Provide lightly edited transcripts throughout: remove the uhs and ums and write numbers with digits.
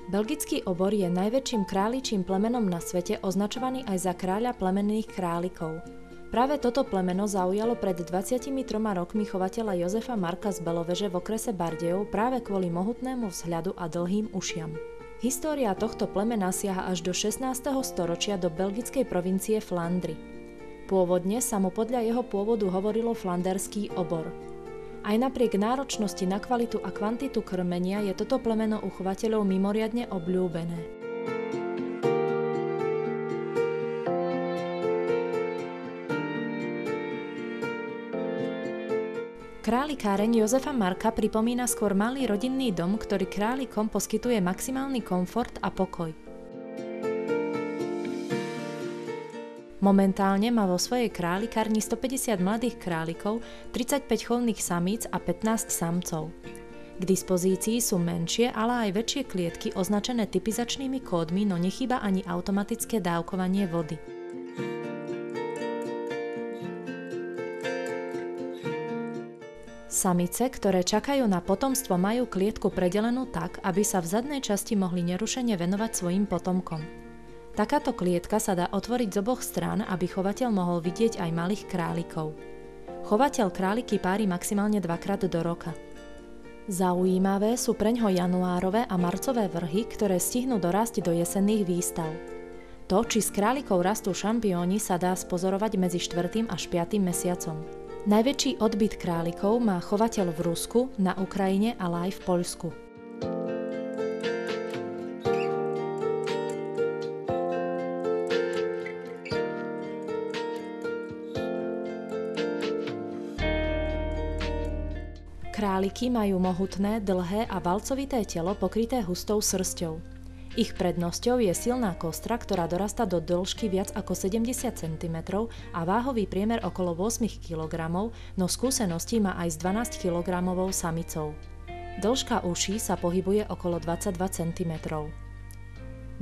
Belgický obor je najväčším králičím plemenom na svete, označovaný aj za kráľa plemenných králikov. Práve toto plemeno zaujalo pred 23 rokmi chovateľa Jozefa Marka z Beloveže v okrese Bardejov práve kvôli mohutnému vzhľadu a dlhým ušiam. História tohto plemena siaha až do 16. storočia do belgickej provincie Flandry. Pôvodne sa mu podľa jeho pôvodu hovorilo flanderský obor. Aj napriek náročnosti na kvalitu a kvantitu krmenia je toto plemeno u chovateľov mimoriadne obľúbené. Králikáreň Jozefa Marka pripomína skôr malý rodinný dom, ktorý králikom poskytuje maximálny komfort a pokoj. Momentálne má vo svojej králikárni 150 mladých králikov, 35 chovných samíc a 15 samcov. K dispozícii sú menšie, ale aj väčšie klietky označené typizačnými kódmi, no nechýba ani automatické dávkovanie vody. Samice, ktoré čakajú na potomstvo, majú klietku predelenú tak, aby sa v zadnej časti mohli nerušene venovať svojim potomkom. Takáto klietka sa dá otvoriť z oboch strán, aby chovateľ mohol vidieť aj malých králikov. Chovateľ králiky pári maximálne 2-krát do roka. Zaujímavé sú preňho januárové a marcové vrhy, ktoré stihnú dorásť do jesenných výstav. To, či z králikov rastú šampióni, sa dá spozorovať medzi 4. až 5. mesiacom. Najväčší odbyt králikov má chovateľ v Rusku, na Ukrajine, ale aj v Poľsku. Králiky majú mohutné, dlhé a valcovité telo pokryté hustou srsťou. Ich prednosťou je silná kostra, ktorá dorastá do dĺžky viac ako 70 cm a váhový priemer okolo 8 kg, no skúsenosti má aj s 12 kg samicou. Dĺžka uší sa pohybuje okolo 22 cm.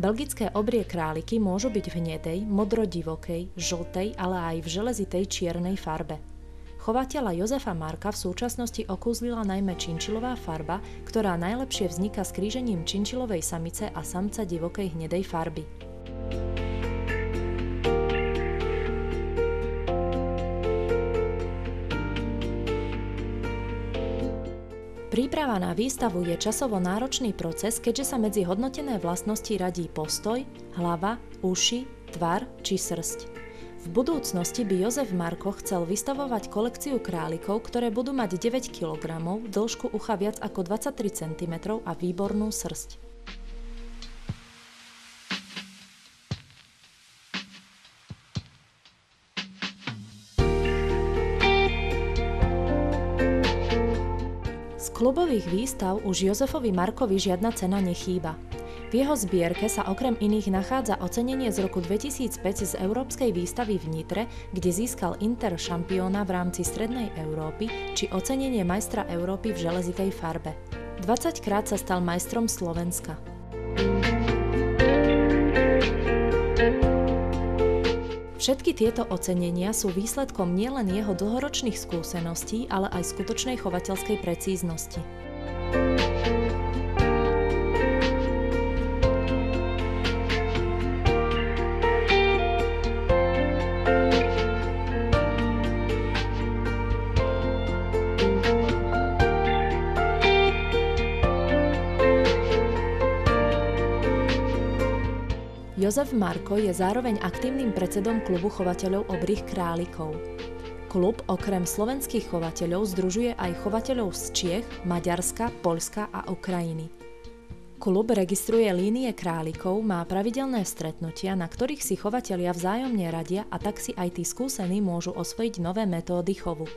Belgické obrie králiky môžu byť v hnedej, modrodivokej, žltej, ale aj v železitej čiernej farbe. Chovateľa Jozefa Marka v súčasnosti okúzlila najmä činčilová farba, ktorá najlepšie vzniká skrížením činčilovej samice a samca divokej hnedej farby. Príprava na výstavu je časovo náročný proces, keďže sa medzi hodnotené vlastnosti radí postoj, hlava, uši, tvar či srsť. V budúcnosti by Jozef Marko chcel vystavovať kolekciu králikov, ktoré budú mať 9 kg, dĺžku ucha viac ako 23 cm a výbornú srsť. Z klubových výstav už Jozefovi Markovi žiadna cena nechýba. V jeho zbierke sa okrem iných nachádza ocenenie z roku 2005 z Európskej výstavy v Nitre, kde získal Inter šampióna v rámci Strednej Európy, či ocenenie majstra Európy v železitej farbe. 20-krát sa stal majstrom Slovenska. Všetky tieto ocenenia sú výsledkom nielen jeho dlhoročných skúseností, ale aj skutočnej chovateľskej precíznosti. Jozef Marko je zároveň aktívnym predsedom klubu chovateľov obrých králikov. Klub okrem slovenských chovateľov združuje aj chovateľov z Čiech, Maďarska, Poľska a Ukrajiny. Klub registruje línie králikov, má pravidelné stretnutia, na ktorých si chovatelia vzájomne radia a tak si aj tí skúsení môžu osvojiť nové metódy chovu.